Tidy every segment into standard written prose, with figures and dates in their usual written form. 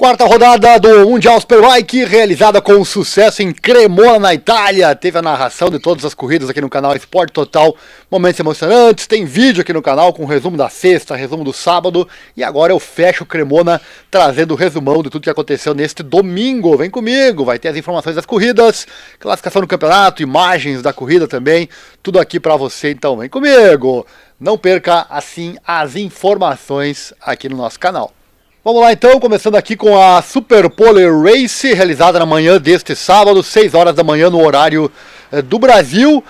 Quarta rodada do Mundial Superbike, realizada com sucesso em Cremona, na Itália. Teve a narração de todas as corridas aqui no canal Esporte Total. Momentos emocionantes, tem vídeo aqui no canal com resumo da sexta, resumo do sábado. E agora eu fecho Cremona trazendo o resumão de tudo que aconteceu neste domingo. Vem comigo, vai ter as informações das corridas, classificação do campeonato, imagens da corrida também. Tudo aqui pra você, então vem comigo. Não perca, assim, as informações aqui no nosso canal. Vamos lá então, começando aqui com a Super Pole Race, realizada na manhã deste sábado, 6 horas da manhã no horário do Brasil.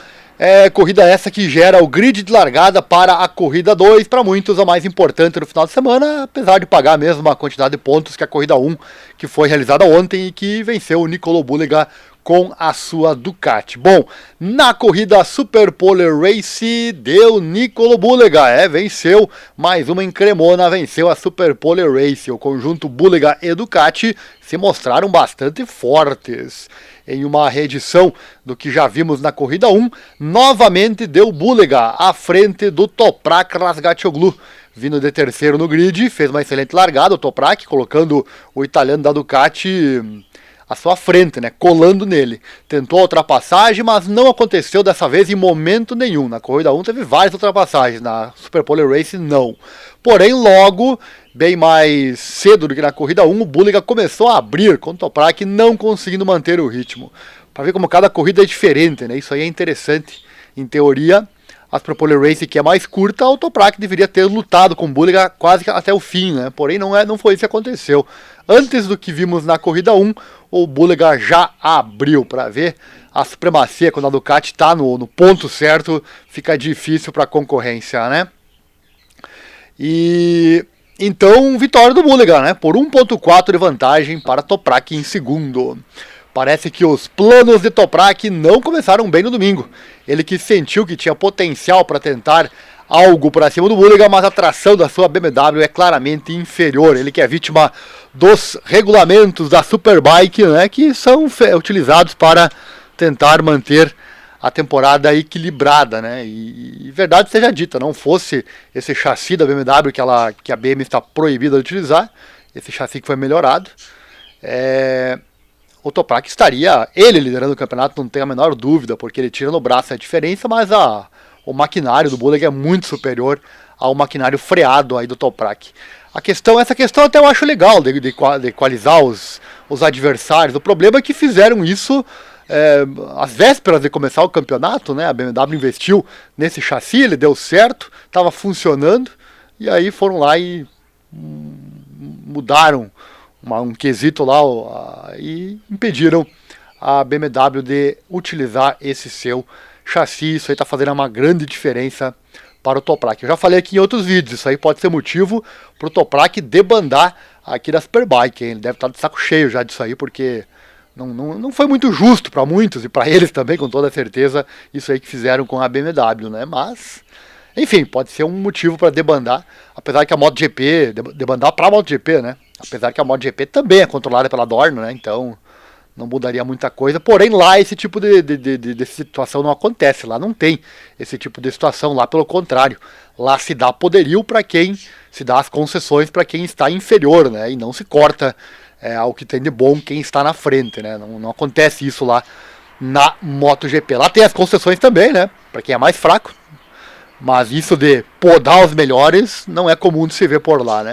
Corrida essa que gera o grid de largada para a corrida 2, para muitos a mais importante no final de semana, apesar de pagar mesmo a quantidade de pontos que a corrida 1, que foi realizada ontem e que venceu o Nicolo Bulliga com a sua Ducati. Bom, na corrida Super Pole Race deu Nicolo Bulliga, venceu mais uma em Cremona, venceu a Super Pole Race. O conjunto Bulliga e Ducati se mostraram bastante fortes. Em uma reedição do que já vimos na corrida 1, novamente deu Bulliga à frente do Toprak Razgatlioglu. Vindo de terceiro no grid, fez uma excelente largada o Toprak, colocando o italiano da Ducati à sua frente, colando nele. Tentou a ultrapassagem, mas não aconteceu dessa vez em momento nenhum. Na corrida 1 teve várias ultrapassagens, na Super Pole Race não. Porém, logo, bem mais cedo do que na corrida 1, o Bulliga começou a abrir com o Toprak, não conseguindo manter o ritmo. Para ver como cada corrida é diferente, Isso aí é interessante. Em teoria, a Super Pole Race, que é mais curta, o Toprak deveria ter lutado com o Bulliga quase até o fim, Porém, não foi isso que aconteceu. Antes do que vimos na corrida 1, o Bulliga já abriu. Para ver a supremacia, quando a Ducati está no ponto certo, fica difícil para a concorrência, E então, vitória do Bulliga, por 1.4 de vantagem para Toprak em segundo. Parece que os planos de Toprak não começaram bem no domingo. Ele que sentiu que tinha potencial para tentar algo para cima do Bulliga, mas a tração da sua BMW é claramente inferior. Ele que é vítima dos regulamentos da Superbike, que são utilizados para tentar manter a temporada equilibrada, E verdade seja dita, não fosse esse chassi da BMW que a BMW está proibida de utilizar, esse chassi que foi melhorado, o Toprak estaria, ele liderando o campeonato, não tem a menor dúvida, porque ele tira no braço a diferença, mas o maquinário do Bulliga é muito superior ao maquinário freado aí do Toprak. Essa questão até eu acho legal, de equalizar os adversários. O problema é que fizeram isso às vésperas de começar o campeonato, A BMW investiu nesse chassi, ele deu certo, estava funcionando, e aí foram lá e mudaram um quesito lá e impediram a BMW de utilizar esse seu chassi. Isso aí está fazendo uma grande diferença para o Toprak. Eu já falei aqui em outros vídeos, isso aí pode ser motivo para o Toprak debandar aqui da Superbike, Ele deve estar de saco cheio já disso aí, porque não foi muito justo para muitos, e para eles também, com toda certeza, isso aí que fizeram com a BMW, Mas, enfim, pode ser um motivo para debandar, apesar que a MotoGP, debandar para a MotoGP, Apesar que a MotoGP também é controlada pela Dorna, Então não mudaria muita coisa. Porém, lá esse tipo de situação não acontece. Lá não tem esse tipo de situação. Lá, pelo contrário, lá se dá poderio para quem, se dá as concessões para quem está inferior, E não se corta ao que tem de bom quem está na frente, Não acontece isso lá na MotoGP. Lá tem as concessões também, Para quem é mais fraco. Mas isso de podar os melhores não é comum de se ver por lá,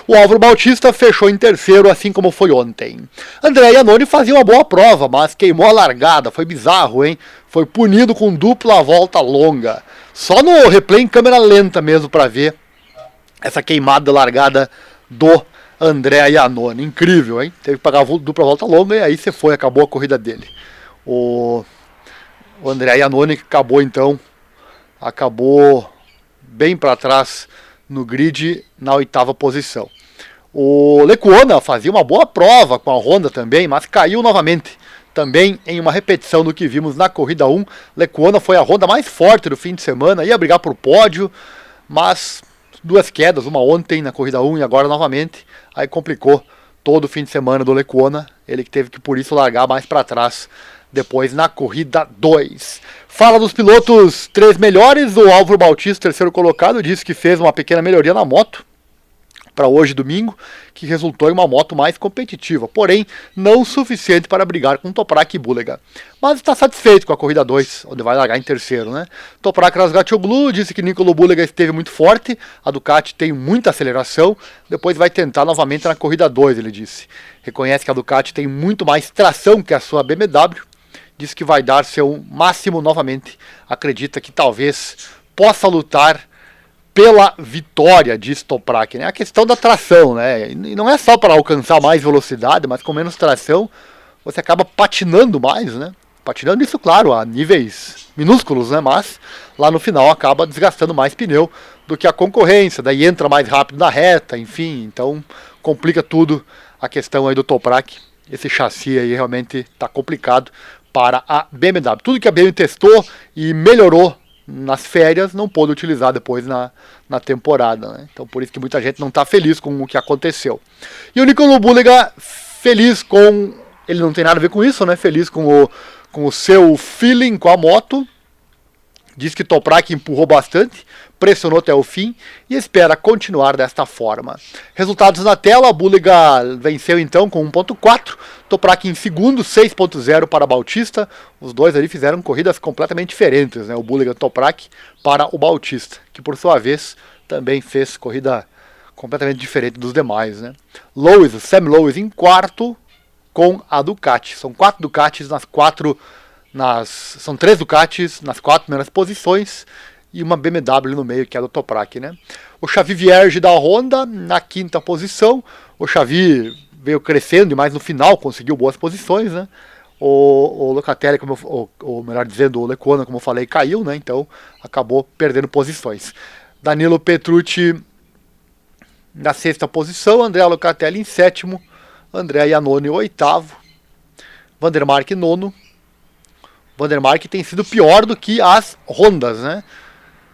O Álvaro Bautista fechou em terceiro, assim como foi ontem. André Iannone fazia uma boa prova, mas queimou a largada. Foi bizarro, Foi punido com dupla volta longa. Só no replay em câmera lenta mesmo para ver essa queimada largada do André Iannone. Incrível, Teve que pagar dupla volta longa e aí acabou a corrida dele. O André Iannone acabou bem para trás no grid, na 8ª posição. O Lecuona fazia uma boa prova com a Honda também, mas caiu novamente. Também em uma repetição do que vimos na corrida 1, Lecuona foi a Honda mais forte do fim de semana, ia brigar por pódio, mas 2 quedas, uma ontem na corrida 1 e agora novamente, aí complicou todo o fim de semana do Lecuona, ele que teve que por isso largar mais para trás depois na corrida 2. Fala dos pilotos 3 melhores, o Álvaro Bautista, terceiro colocado, disse que fez uma pequena melhoria na moto. para hoje, domingo, que resultou em uma moto mais competitiva, porém não o suficiente para brigar com Toprak e Bulega. Mas está satisfeito com a corrida 2, onde vai largar em terceiro, né? Toprak Razgatlioglu disse que Nicolo Bulega esteve muito forte, a Ducati tem muita aceleração, depois vai tentar novamente na corrida 2, ele disse. Reconhece que a Ducati tem muito mais tração que a sua BMW, diz que vai dar seu máximo novamente, acredita que talvez possa lutar pela vitória, diz Toprak, né? A questão da tração, né? E não é só para alcançar mais velocidade, mas com menos tração você acaba patinando mais, né? Patinando isso, claro, a níveis minúsculos, né? Mas lá no final acaba desgastando mais pneu do que a concorrência, daí entra mais rápido na reta, enfim, então complica tudo a questão aí do Toprak. Esse chassi aí realmente está complicado para a BMW. Tudo que a BMW testou e melhorou nas férias, não pôde utilizar depois na temporada, né? Então por isso que muita gente não está feliz com o que aconteceu. E o Nicolo Bulega, feliz com... Ele não tem nada a ver com isso, né? Feliz com o seu feeling com a moto. Diz que Toprak empurrou bastante, pressionou até o fim e espera continuar desta forma. Resultados na tela, Bulega venceu então com 1.4, Toprak em segundo, 6.0 para Bautista. Os dois ali fizeram corridas completamente diferentes, né? O Bulega e o Toprak para o Bautista, que por sua vez também fez corrida completamente diferente dos demais, né? Sam Lowes em quarto com a Ducati. São 4 Ducatis são 3 Ducatis nas 4 primeiras posições e uma BMW no meio, que é a do Toprak, né? O Xavi Vierge da Honda na 5ª posição. O Xavi veio crescendo e mais no final conseguiu boas posições, né? O Locatelli, ou melhor dizendo, o Lecuona, como eu falei, caiu, né? Então acabou perdendo posições. Danilo Petrucci na 6ª posição, Andrea Locatelli em 7º, Andrea Iannone 8º, Vandermark 9º. Vandermark tem sido pior do que as Hondas, né?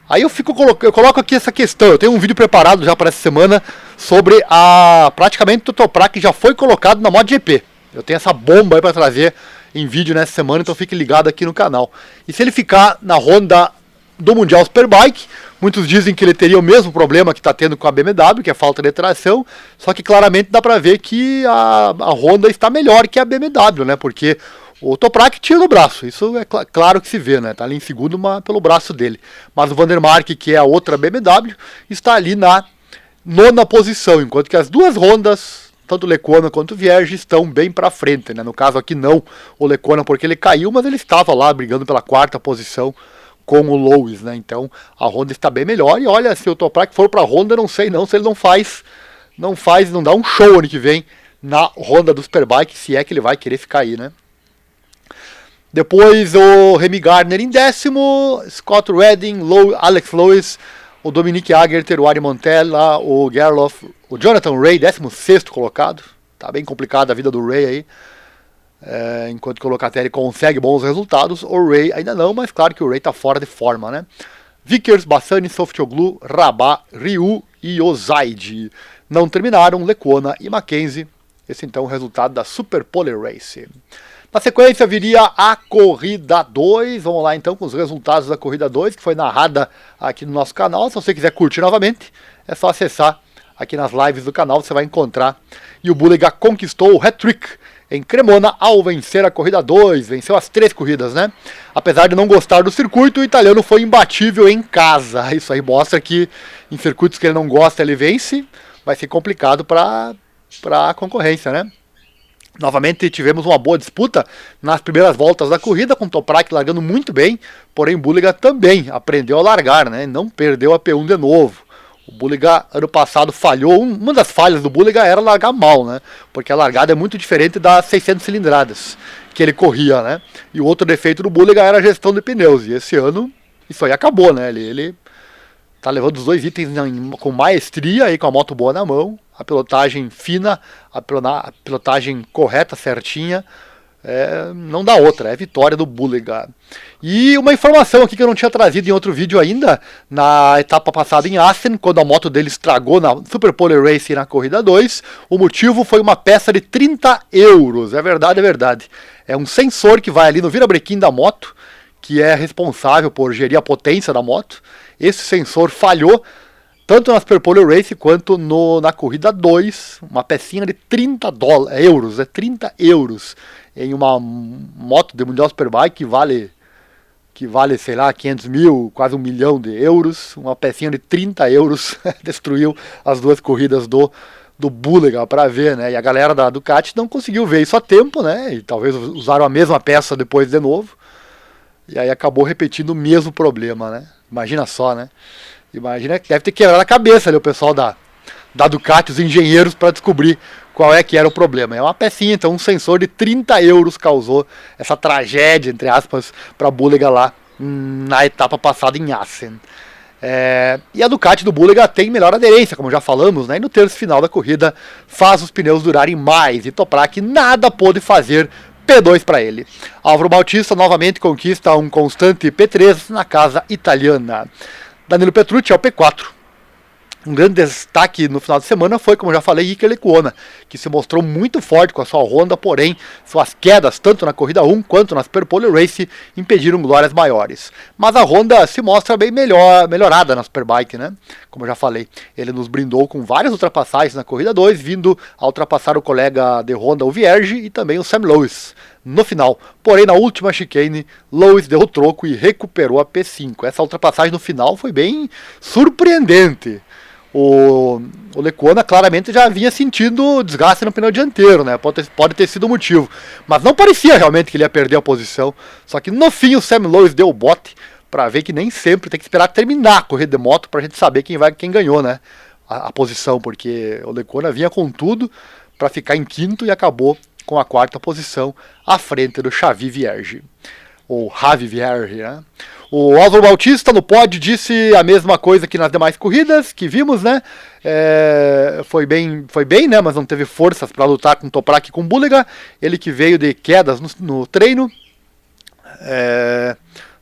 Aí eu coloco aqui essa questão. Eu tenho um vídeo preparado já para essa semana sobre praticamente o Toprak já foi colocado na MotoGP. Eu tenho essa bomba aí para trazer em vídeo nessa semana, então fique ligado aqui no canal. E se ele ficar na Honda do Mundial Superbike, muitos dizem que ele teria o mesmo problema que está tendo com a BMW, que é a falta de tração, só que claramente dá para ver que a Honda está melhor que a BMW, né? Porque o Toprak tira do braço, isso é claro que se vê, né? Tá ali em segundo pelo braço dele. Mas o Vandermark, que é a outra BMW, está ali na 9ª posição, enquanto que as duas Hondas, tanto o Lecuona quanto o Vierge, estão bem para frente, né? No caso aqui não o Lecuona porque ele caiu, mas ele estava lá brigando pela 4ª posição com o Lowes, né? Então a Honda está bem melhor e olha, se o Toprak for para a Honda, não sei não se ele não dá um show ano que vem na Honda do Superbike, se é que ele vai querer ficar aí, né? Depois o Remy Gardner em 10º, Scott Redding, Alex Lowes, o Dominique Agerter, o Ari Montella, o Gerloff, o Jonathan Ray, 16º colocado. Tá bem complicada a vida do Ray aí. Enquanto que o Locatelli consegue bons resultados, o Ray ainda não, mas claro que o Ray tá fora de forma, né? Vickers, Bassani, Softoglu, Rabat, Ryu e Ozaide. Não terminaram Lecuona e Mackenzie. Esse então é o resultado da Super Pole Race. Na sequência viria a corrida 2, vamos lá então com os resultados da corrida 2, que foi narrada aqui no nosso canal. Se você quiser curtir novamente, é só acessar aqui nas lives do canal, você vai encontrar. E o Bulega conquistou o hat-trick em Cremona ao vencer a corrida 2, venceu as 3 corridas, né? Apesar de não gostar do circuito, o italiano foi imbatível em casa. Isso aí mostra que em circuitos que ele não gosta, ele vence, vai ser complicado para a concorrência, né? Novamente tivemos uma boa disputa nas primeiras voltas da corrida, com o Toprak largando muito bem, porém o Bulega também aprendeu a largar, né? Não perdeu a P1 de novo. O Bulega ano passado falhou, uma das falhas do Bulega era largar mal, né? Porque a largada é muito diferente das 600 cilindradas que ele corria, né? E o outro defeito do Bulega era a gestão de pneus, e esse ano isso aí acabou, né? Ele tá levando os dois itens com maestria, aí com a moto boa na mão, a pilotagem fina, a pilotagem correta, certinha, não dá outra, é vitória do Bulega. E uma informação aqui que eu não tinha trazido em outro vídeo ainda, na etapa passada em Assen, quando a moto dele estragou na Super Pole Race na corrida 2, o motivo foi uma peça de 30 euros, é verdade, é verdade. É um sensor que vai ali no virabrequim da moto, que é responsável por gerir a potência da moto. Esse sensor falhou tanto na Super Pole Race quanto na corrida 2, uma pecinha de €30, 30 euros, em uma moto de Mundial Superbike que vale, sei lá, 500 mil, quase €1 milhão, uma pecinha de €30, destruiu as duas corridas do Bulega para ver, né? E a galera da Ducati não conseguiu ver isso a tempo, né? E talvez usaram a mesma peça depois de novo. E aí acabou repetindo o mesmo problema, né? Imagina só, né? Imagina que deve ter quebrado a cabeça ali o pessoal da Ducati, os engenheiros, para descobrir qual é que era o problema. É uma pecinha, então um sensor de €30 causou essa tragédia, entre aspas, para a Bulega lá na etapa passada em Assen. E a Ducati do Bulega tem melhor aderência, como já falamos, né? E no terço final da corrida faz os pneus durarem mais. E Toprak nada pôde fazer, P2 para ele. Álvaro Bautista novamente conquista um constante P3 na casa italiana. Danilo Petrucci é o P4. Um grande destaque no final de semana foi, como já falei, Iker Lecuona, que se mostrou muito forte com a sua Honda, porém suas quedas, tanto na corrida 1 quanto na Super Pole Race, impediram glórias maiores. Mas a Honda se mostra bem melhorada na Superbike, né? Como eu já falei, ele nos brindou com várias ultrapassagens na corrida 2, vindo a ultrapassar o colega de Honda, o Vierge, e também o Sam Lowes no final. Porém, na última chicane, Lowes deu o troco e recuperou a P5. Essa ultrapassagem no final foi bem surpreendente. O Lecuona claramente já vinha sentindo desgaste no pneu dianteiro, né? Pode ter sido o motivo. Mas não parecia realmente que ele ia perder a posição. Só que no fim o Sam Lowes deu o bote para ver que nem sempre tem que esperar terminar a corrida de moto pra gente saber quem ganhou, né? A posição, porque o Lecuona vinha com tudo para ficar em quinto e acabou com a quarta posição à frente do Xavi Vierge. Ou Javi Vierge, né? O Álvaro Bautista no pódio disse a mesma coisa que nas demais corridas que vimos, né? Foi bem, né? Mas não teve forças para lutar com Toprak e com Bulega. Ele que veio de quedas no treino,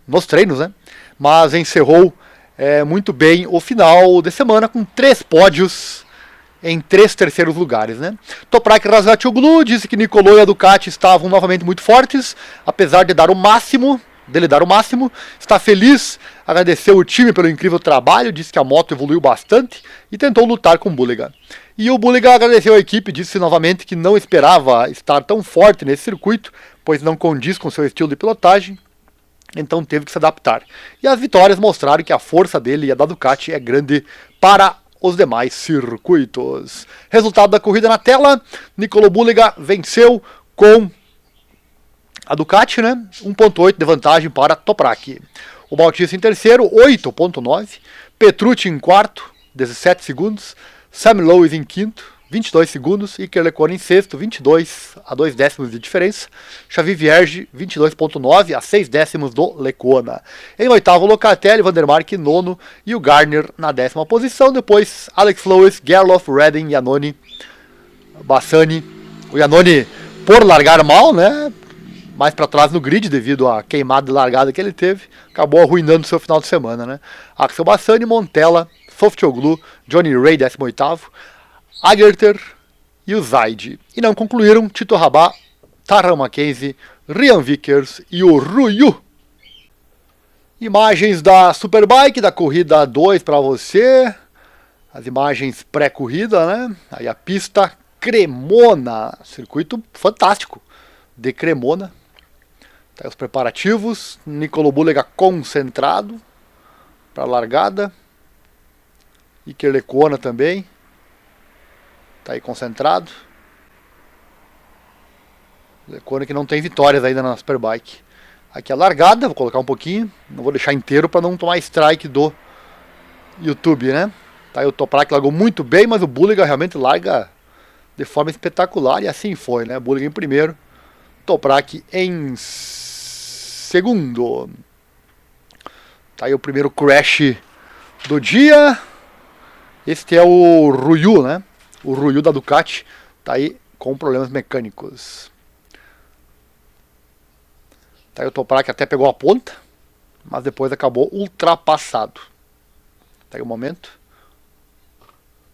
nos treinos, né? Mas encerrou muito bem o final de semana com 3 pódios em 3 terceiros lugares, né? Toprak Razgatoglu disse que Nicolò e a Ducati estavam novamente muito fortes, apesar de dar o máximo. Está feliz, agradeceu o time pelo incrível trabalho, disse que a moto evoluiu bastante e tentou lutar com o Bulega. E o Bulega agradeceu a equipe, disse novamente que não esperava estar tão forte nesse circuito, pois não condiz com seu estilo de pilotagem, então teve que se adaptar. E as vitórias mostraram que a força dele e a da Ducati é grande para os demais circuitos. Resultado da corrida na tela, Nicolò Bulega venceu com a Ducati, né? 1.8 de vantagem para Toprak. O Bautista em terceiro, 8.9. Petrucci em quarto, 17 segundos. Sam Lowes em quinto, 22 segundos. Iker Lecuona em sexto, 22 a 2 décimos de diferença. Xavi Vierge, 22.9 a 6 décimos do Lecuona. Em oitavo, Locatelli, Vandermark nono e o Garner na 10ª posição. Depois, Alex Lowes, Gerloff, Redding, Iannone, Bassani. O Iannone, por largar mal, né? Mais para trás no grid devido à queimada de largada que ele teve, acabou arruinando seu final de semana, né? Axel Bassani, Montella, Softoglu, Johnny Ray, 18º, Agerter e o Zaid. E não concluíram Tito Rabat, Tyrrell Mackenzie, Ryan Vickers e o Ruyu. Imagens da Superbike, da corrida 2 para você. As imagens pré-corrida, né? Aí a pista Cremona, circuito fantástico de Cremona. Tá aí os preparativos, Nicolò Bulega concentrado para a largada. Iker Lecuona também. Tá aí concentrado. Lecuona que não tem vitórias ainda na Superbike. Aqui a largada, vou colocar um pouquinho. Não vou deixar inteiro para não tomar strike do YouTube, né? Tá aí o Toprak largou muito bem, mas o Bulega realmente larga de forma espetacular. E assim foi, né? Bulega em primeiro. Toprak em segundo. Tá aí o primeiro crash do dia. Este é o Ruyu, né? O Ruyu da Ducati. Tá aí com problemas mecânicos. Tá aí o Toprak até pegou a ponta, mas depois acabou ultrapassado. Tá aí o momento.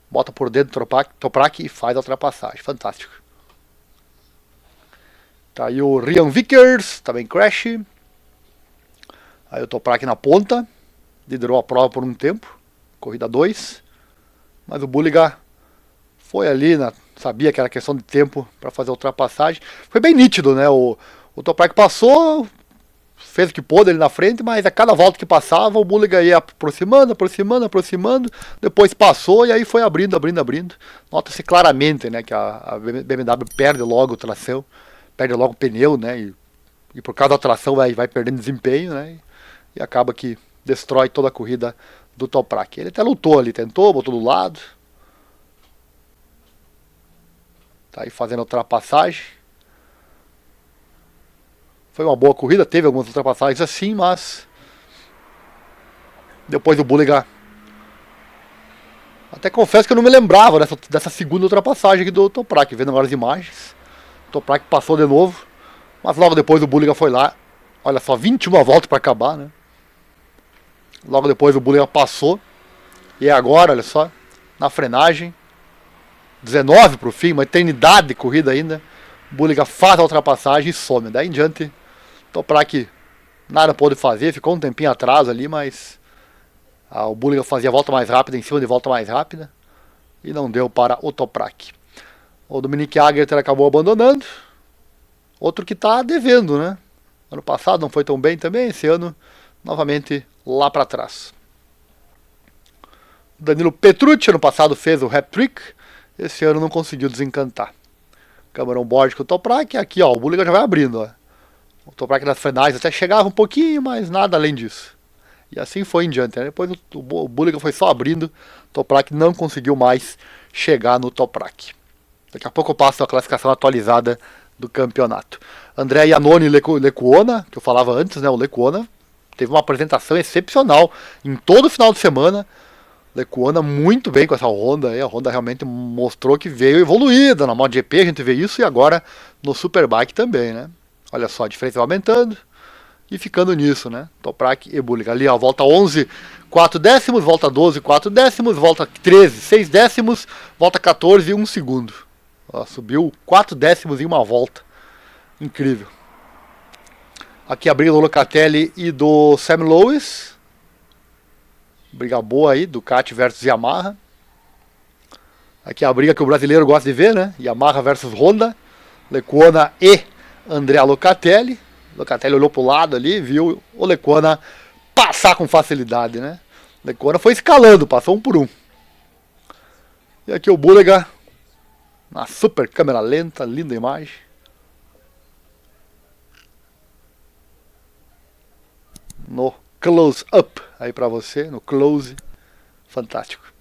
Bota por dentro do Toprak e faz a ultrapassagem. Fantástico. Tá aí o Ryan Vickers, também crash. Aí o Toprak na ponta, liderou a prova por um tempo, corrida 2. mas o Bulega foi ali, sabia que era questão de tempo para fazer a ultrapassagem. Foi bem nítido, né? O Toprak passou, fez o que pôde ali na frente, mas a cada volta que passava, o Bulega ia aproximando, depois passou e aí foi abrindo. Nota-se claramente, né, que a BMW perde logo tração, perde logo o pneu, né, e por causa da tração vai perdendo desempenho, né, e acaba que destrói toda a corrida do Toprak. Ele até lutou ali, tentou, botou do lado, tá aí fazendo a ultrapassagem. Foi uma boa corrida, teve algumas ultrapassagens assim, mas depois o Bulega, até confesso que eu não me lembrava dessa segunda ultrapassagem aqui do Toprak, vendo agora as imagens. O Toprak passou de novo, mas logo depois o Bulega foi lá. Olha só, 21 voltas para acabar, né? Logo depois o Bulega passou. E agora, olha só, na frenagem, 19 pro fim, uma eternidade de corrida ainda. O Bulega faz a ultrapassagem e some. Daí em diante, Toprak nada pôde fazer, ficou um tempinho atrás ali, mas o Bulega fazia a volta mais rápida em cima de volta mais rápida e não deu para o Toprak. O Dominique Agerter acabou abandonando. Outro que está devendo, né? Ano passado não foi tão bem também, esse ano novamente lá para trás. Danilo Petrucci ano passado fez o hat-trick, esse ano não conseguiu desencantar. Cameron Borges com o Toprak, aqui ó, o Bulega já vai abrindo, ó. O Toprak nas frenagens até chegava um pouquinho, mas nada além disso. E assim foi em diante, né? Depois o Bulega foi só abrindo, o Toprak não conseguiu mais chegar no Toprak. Daqui a pouco eu passo a classificação atualizada do campeonato. André Iannone Lecuona, que eu falava antes, né? O Lecuona teve uma apresentação excepcional em todo o final de semana. Lecuona muito bem com essa Honda aí. A Honda realmente mostrou que veio evoluída. Na MotoGP a gente vê isso e agora no Superbike também, né? Olha só, a diferença vai aumentando e ficando nisso, né? Toprak e Bulega. Ali, ó, volta 11, 4 décimos, volta 12, 4 décimos, volta 13, 6 décimos, volta 14 e 1 segundo. Ó, subiu 4 décimos em uma volta. Incrível. Aqui a briga do Locatelli e do Sam Lowes. Briga boa aí, Ducati versus Yamaha. Aqui a briga que o brasileiro gosta de ver, né? Yamaha versus Honda. Lecuona e Andrea Locatelli. Locatelli olhou pro lado ali, viu o Lecuona passar com facilidade, né? Lecuona foi escalando, passou um por um. E aqui o Bulega, na super câmera lenta, linda imagem. No close-up aí pra você, no close, fantástico.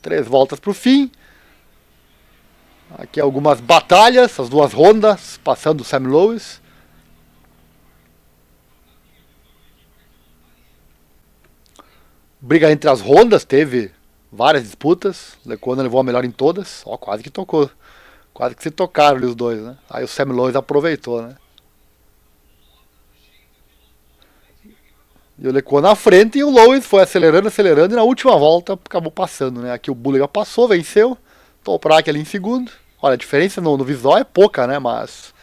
3 voltas pro fim. Aqui algumas batalhas, as duas Hondas passando o Sam Lowes. Briga entre as Hondas, teve várias disputas. Lecuona levou a melhor em todas. Ó, quase que tocou. Quase que se tocaram ali os dois, né? Aí o Sam Lowes aproveitou, né? E o Lecuona na frente e o Lowes foi acelerando e na última volta acabou passando, né? Aqui o Bulega passou, venceu. Toprak ali em segundo. Olha, a diferença no visual é pouca, né? Mas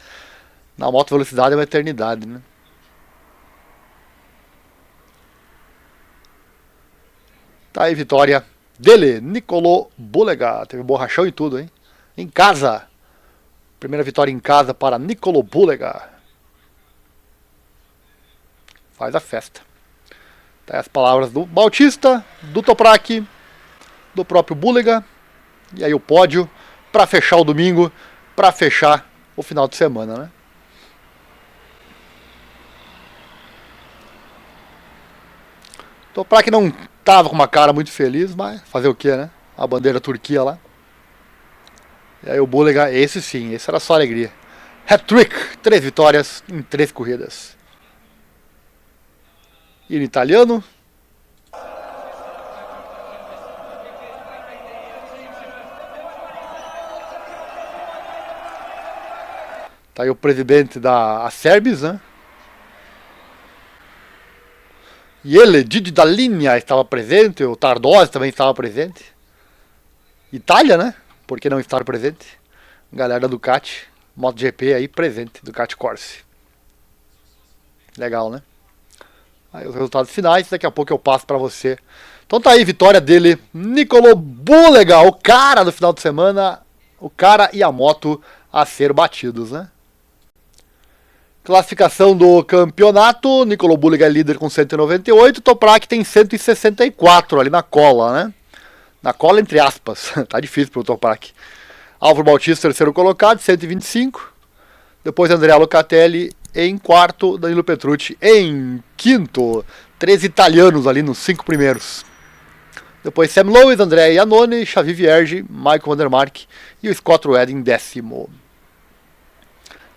na moto velocidade é uma eternidade, né? Tá aí, vitória dele, Niccolò Bulega. Teve borrachão e tudo, hein? Em casa. Primeira vitória em casa para Niccolò Bulega. Faz a festa. Tá aí as palavras do Bautista, do Toprak, do próprio Bulega. E aí o pódio para fechar o domingo, para fechar o final de semana, né? Toprak não tava com uma cara muito feliz, mas fazer o que, né? A bandeira Turquia lá. E aí o Bulega, esse sim, esse era só alegria. Hat-trick, 3 vitórias em 3 corridas. E em italiano. Tá aí o presidente da Acerbis, né? E ele, Didi da Linha, estava presente, o Tardosi também estava presente. Itália, né? Por que não estar presente? Galera da Ducati, MotoGP aí presente, Ducati Corse. Legal, né? Aí os resultados finais, daqui a pouco eu passo para você Então tá aí, vitória dele, Nicolo Bulega, o cara do final de semana, o cara e a moto a ser batidos, né? Classificação do campeonato, Nicolo Bulega é líder com 198, Toprak tem 164 ali na cola, né? Na cola entre aspas, tá difícil pro Toprak. Álvaro Bautista, terceiro colocado, 125. Depois Andrea Locatelli em quarto, Danilo Petrucci em quinto. 3 italianos ali nos 5 primeiros. Depois Sam Lowe, Andrea Iannone, Xavi Vierge, Michael Vandermark e o Scott Rudd em décimo.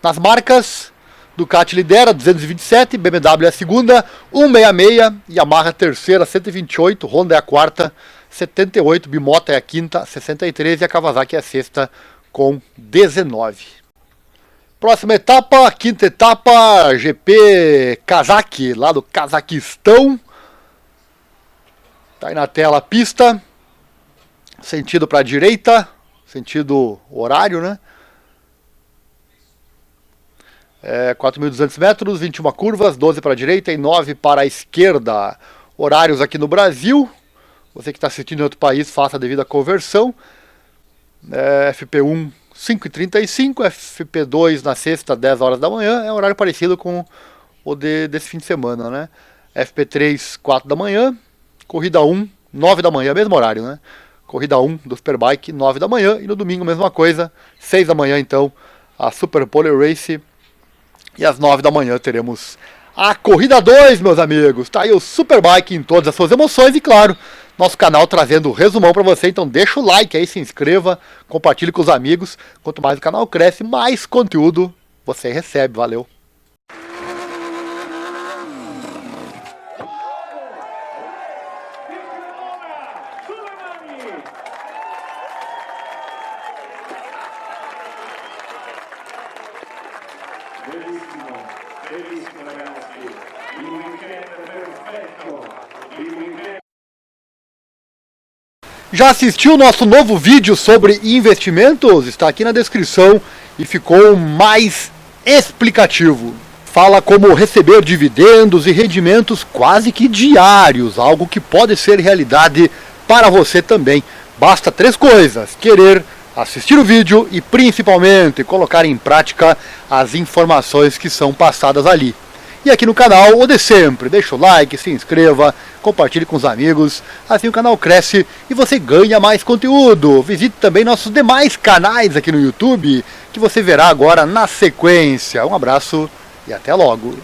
Nas marcas, Ducati lidera, 227, BMW é a segunda, 166, Yamaha a terceira, 128, Honda é a quarta, 78, Bimota é a quinta, 63 e a Kawasaki é a sexta com 19. Próxima etapa, quinta etapa, GP Kazakh, lá do Cazaquistão. Tá aí na tela a pista, sentido para a direita, sentido horário, né? 4.200 metros, 21 curvas, 12 para a direita e 9 para a esquerda. Horários aqui no Brasil, você que está assistindo em outro país, faça a devida conversão. FP1, 5h35, FP2 na sexta, 10 horas da manhã, é um horário parecido com o desse fim de semana, né? FP3, 4 da manhã, Corrida 1, 9 da manhã, mesmo horário, né? Corrida 1 do Superbike, 9 da manhã, e no domingo, mesma coisa, 6 da manhã, então, a Super Pole Race, e às 9 da manhã teremos a Corrida 2, meus amigos. Tá aí o Superbike em todas as suas emoções e, claro, nosso canal trazendo o resumão para você. Então deixa o like aí, se inscreva, compartilhe com os amigos. Quanto mais o canal cresce, mais conteúdo você recebe. Valeu! Bellissimo ragazzi, il weekend perfetto, il weekend... Já assistiu o nosso novo vídeo sobre investimentos? Está aqui na descrição e ficou mais explicativo. Fala como receber dividendos e rendimentos quase que diários, algo que pode ser realidade para você também. Basta 3 coisas: querer, assistir o vídeo e principalmente colocar em prática as informações que são passadas ali. E aqui no canal, o de sempre, deixa o like, se inscreva, compartilhe com os amigos, assim o canal cresce e você ganha mais conteúdo. Visite também nossos demais canais aqui no YouTube, que você verá agora na sequência. Um abraço e até logo!